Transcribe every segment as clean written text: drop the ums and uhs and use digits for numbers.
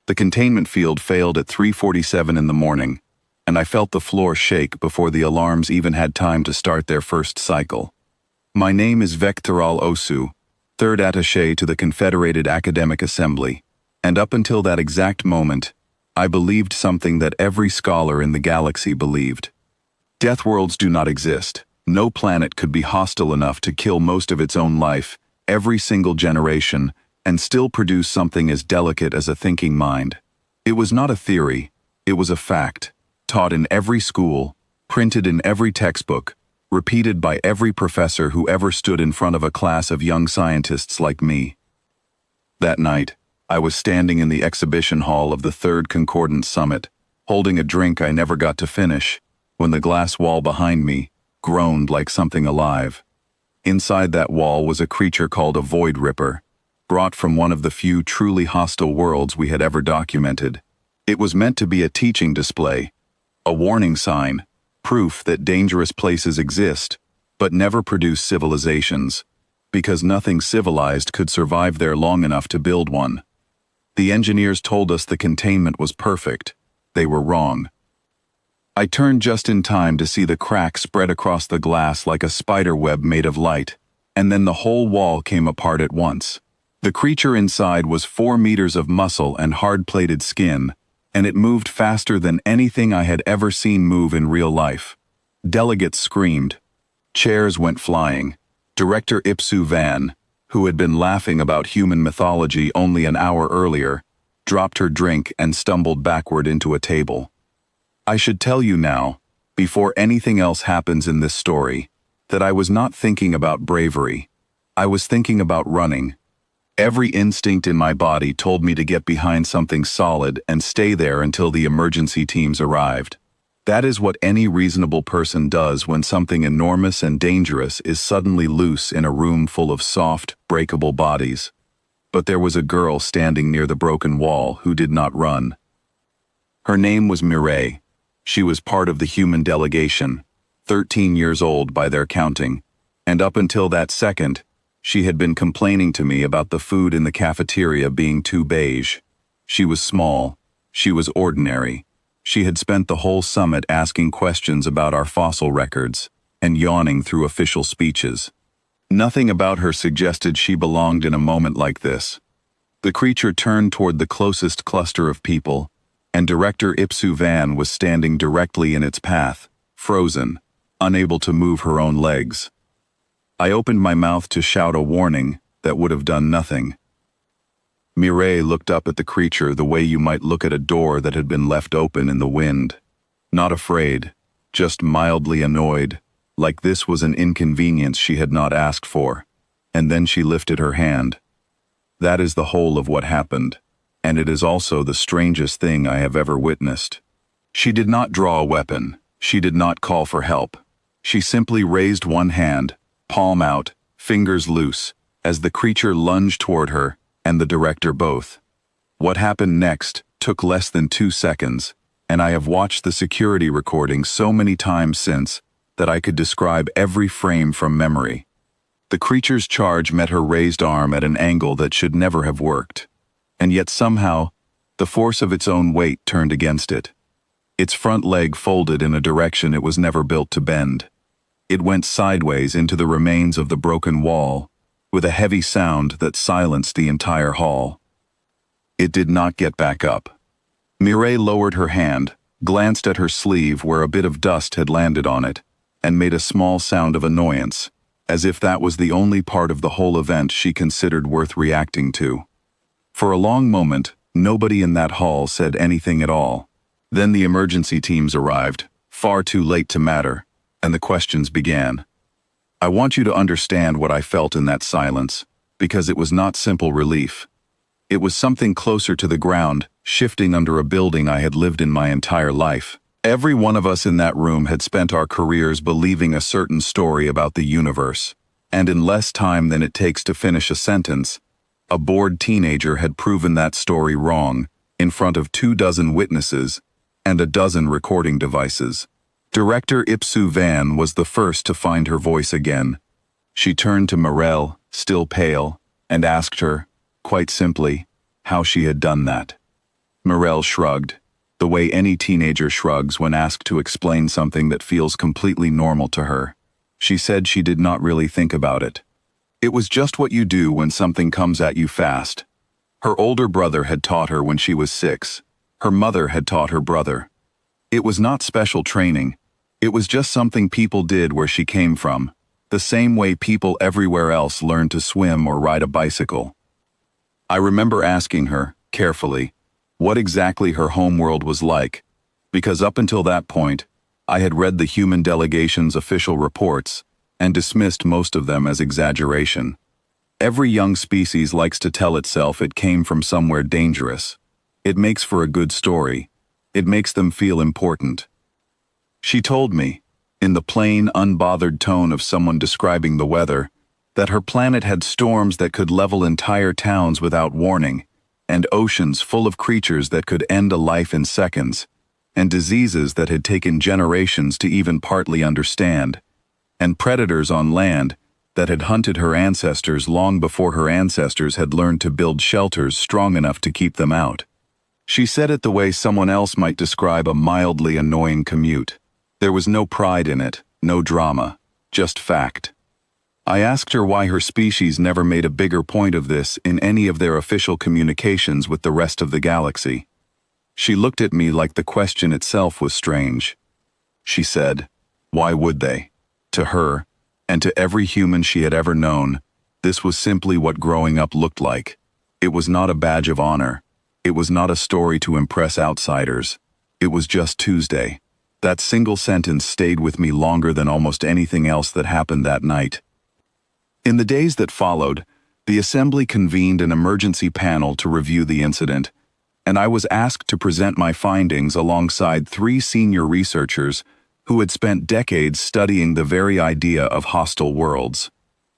The containment field failed at 3:47 in the morning, and I felt the floor shake before the alarms even had time to start their first cycle. My name is Vectoral Osu, third attaché to the Confederated Academic Assembly, and up until that exact moment, I believed something that every scholar in the galaxy believed. Deathworlds do not exist. No planet could be hostile enough to kill most of its own life, every single generation, and still produce something as delicate as a thinking mind. It was not a theory, it was a fact, taught in every school, printed in every textbook, repeated by every professor who ever stood in front of a class of young scientists like me. That night, I was standing in the exhibition hall of the Third Concordance Summit, holding a drink I never got to finish, when the glass wall behind me groaned like something alive. Inside that wall was a creature called a Void Ripper, brought from one of the few truly hostile worlds we had ever documented. It was meant to be a teaching display, a warning sign, proof that dangerous places exist, but never produce civilizations, because nothing civilized could survive there long enough to build one. The engineers told us the containment was perfect. They were wrong. I turned just in time to see the crack spread across the glass like a spider web made of light, and then the whole wall came apart at once. The creature inside was 4 meters of muscle and hard-plated skin, and it moved faster than anything I had ever seen move in real life. Delegates screamed. Chairs went flying. Director Ipsu Van, who had been laughing about human mythology only an hour earlier, dropped her drink and stumbled backward into a table. I should tell you now, before anything else happens in this story, that I was not thinking about bravery. I was thinking about running. Every instinct in my body told me to get behind something solid and stay there until the emergency teams arrived. That is what any reasonable person does when something enormous and dangerous is suddenly loose in a room full of soft, breakable bodies. But there was a girl standing near the broken wall who did not run. Her name was Mireille. She was part of the human delegation, 13 years old by their counting, and up until that second, she had been complaining to me about the food in the cafeteria being too beige. She was small. She was ordinary. She had spent the whole summit asking questions about our fossil records and yawning through official speeches. Nothing about her suggested she belonged in a moment like this. The creature turned toward the closest cluster of people, and Director Ipsu Van was standing directly in its path, frozen, unable to move her own legs. I opened my mouth to shout a warning that would have done nothing. Mireille looked up at the creature the way you might look at a door that had been left open in the wind. Not afraid, just mildly annoyed, like this was an inconvenience she had not asked for. And then she lifted her hand. That is the whole of what happened, and it is also the strangest thing I have ever witnessed. She did not draw a weapon. She did not call for help. She simply raised one hand, palm out, fingers loose, as the creature lunged toward her and the director both. What happened next took less than 2 seconds, and I have watched the security recording so many times since that I could describe every frame from memory. The creature's charge met her raised arm at an angle that should never have worked, and yet somehow, the force of its own weight turned against it. Its front leg folded in a direction it was never built to bend. It went sideways into the remains of the broken wall, with a heavy sound that silenced the entire hall. It did not get back up. Mireille lowered her hand, glanced at her sleeve where a bit of dust had landed on it, and made a small sound of annoyance, as if that was the only part of the whole event she considered worth reacting to. For a long moment, nobody in that hall said anything at all. Then the emergency teams arrived, far too late to matter, and the questions began. I want you to understand what I felt in that silence, because it was not simple relief. It was something closer to the ground, shifting under a building I had lived in my entire life. Every one of us in that room had spent our careers believing a certain story about the universe, and in less time than it takes to finish a sentence, a bored teenager had proven that story wrong in front of 24 witnesses and a dozen recording devices. Director Ipsu Van was the first to find her voice again. She turned to Mireille, still pale, and asked her, quite simply, how she had done that. Morel shrugged, the way any teenager shrugs when asked to explain something that feels completely normal to her. She said she did not really think about it. It was just what you do when something comes at you fast. Her older brother had taught her when she was 6. Her mother had taught her brother. It was not special training. It was just something people did where she came from, the same way people everywhere else learned to swim or ride a bicycle. I remember asking her, carefully, what exactly her homeworld was like, because up until that point, I had read the human delegation's official reports and dismissed most of them as exaggeration. Every young species likes to tell itself it came from somewhere dangerous. It makes for a good story. It makes them feel important. She told me, in the plain, unbothered tone of someone describing the weather, that her planet had storms that could level entire towns without warning, and oceans full of creatures that could end a life in seconds, and diseases that had taken generations to even partly understand, and predators on land that had hunted her ancestors long before her ancestors had learned to build shelters strong enough to keep them out. She said it the way someone else might describe a mildly annoying commute. There was no pride in it, no drama, just fact. I asked her why her species never made a bigger point of this in any of their official communications with the rest of the galaxy. She looked at me like the question itself was strange. She said, why would they? To her, and to every human she had ever known, this was simply what growing up looked like. It was not a badge of honor. It was not a story to impress outsiders. It was just Tuesday. That single sentence stayed with me longer than almost anything else that happened that night. In the days that followed, the Assembly convened an emergency panel to review the incident, and I was asked to present my findings alongside 3 senior researchers who had spent decades studying the very idea of hostile worlds.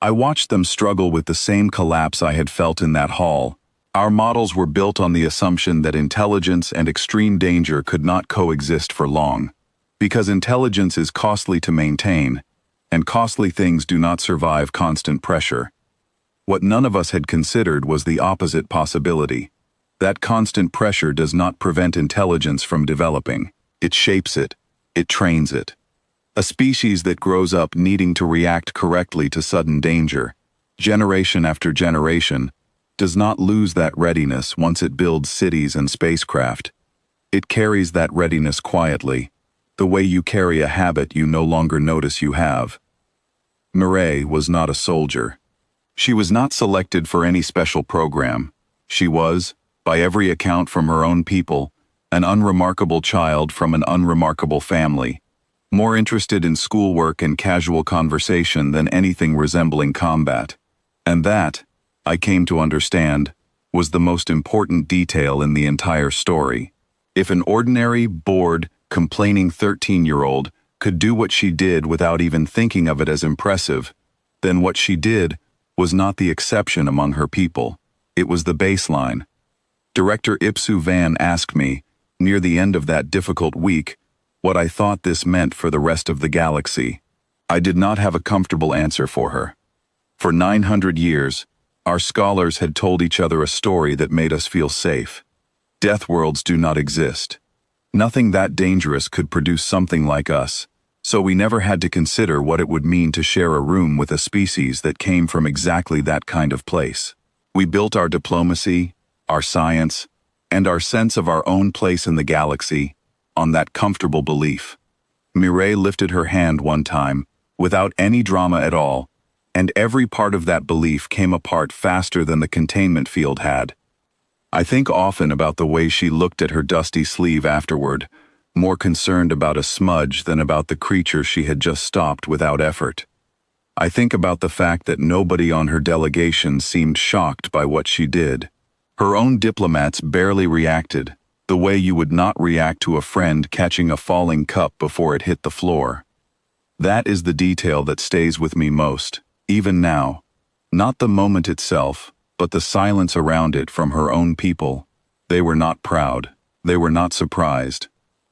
I watched them struggle with the same collapse I had felt in that hall. Our models were built on the assumption that intelligence and extreme danger could not coexist for long, because intelligence is costly to maintain, and costly things do not survive constant pressure. What none of us had considered was the opposite possibility. That constant pressure does not prevent intelligence from developing. It shapes it. It trains it. A species that grows up needing to react correctly to sudden danger, generation after generation, does not lose that readiness once it builds cities and spacecraft. It carries that readiness quietly, the way you carry a habit you no longer notice you have. Mireille was not a soldier. She was not selected for any special program. She was, by every account from her own people, an unremarkable child from an unremarkable family, more interested in schoolwork and casual conversation than anything resembling combat. And that, I came to understand, was the most important detail in the entire story. If an ordinary, bored, complaining 13-year-old could do what she did without even thinking of it as impressive, then what she did was not the exception among her people. It was the baseline. Director Ipsu Van asked me, near the end of that difficult week, what I thought this meant for the rest of the galaxy. I did not have a comfortable answer for her. For 900 years, our scholars had told each other a story that made us feel safe. Deathworlds do not exist. Nothing that dangerous could produce something like us, so we never had to consider what it would mean to share a room with a species that came from exactly that kind of place. We built our diplomacy, our science, and our sense of our own place in the galaxy on that comfortable belief. Mireille lifted her hand one time, without any drama at all, and every part of that belief came apart faster than the containment field had. I think often about the way she looked at her dusty sleeve afterward, more concerned about a smudge than about the creature she had just stopped without effort. I think about the fact that nobody on her delegation seemed shocked by what she did. Her own diplomats barely reacted, the way you would not react to a friend catching a falling cup before it hit the floor. That is the detail that stays with me most, even now. Not the moment itself, but the silence around it from her own people. They were not proud. They were not surprised.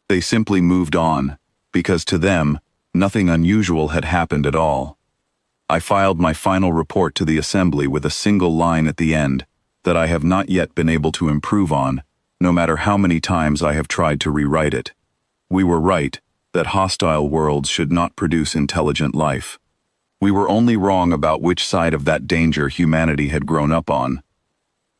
They simply moved on, because to them, nothing unusual had happened at all. I filed my final report to the Assembly with a single line at the end that I have not yet been able to improve on, no matter how many times I have tried to rewrite it. We were right, that hostile worlds should not produce intelligent life. We were only wrong about which side of that danger humanity had grown up on.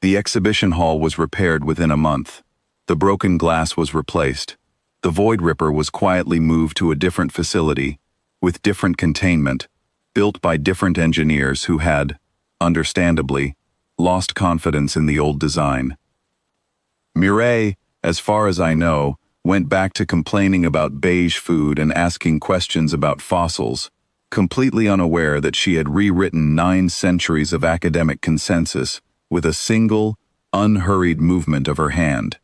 The exhibition hall was repaired within a month. The broken glass was replaced. The Void Ripper was quietly moved to a different facility, with different containment, built by different engineers who had, understandably, lost confidence in the old design. Mireille, as far as I know, went back to complaining about beige food and asking questions about fossils, completely unaware that she had rewritten 9 centuries of academic consensus with a single, unhurried movement of her hand.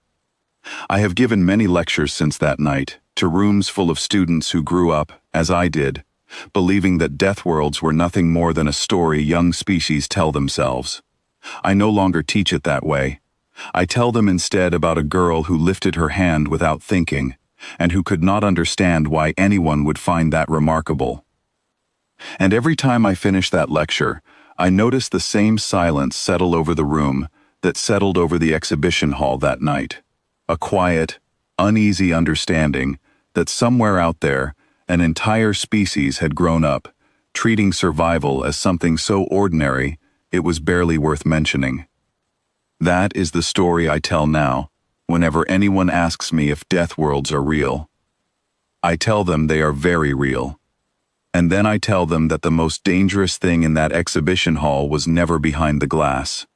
I have given many lectures since that night, to rooms full of students who grew up, as I did, believing that Deathworlds were nothing more than a story young species tell themselves. I no longer teach it that way. I tell them instead about a girl who lifted her hand without thinking, and who could not understand why anyone would find that remarkable. And every time I finish that lecture, I notice the same silence settle over the room that settled over the exhibition hall that night. A quiet, uneasy understanding that somewhere out there, an entire species had grown up, treating survival as something so ordinary it was barely worth mentioning. That is the story I tell now, whenever anyone asks me if Deathworlds are real. I tell them they are very real. And then I tell them that the most dangerous thing in that exhibition hall was never behind the glass.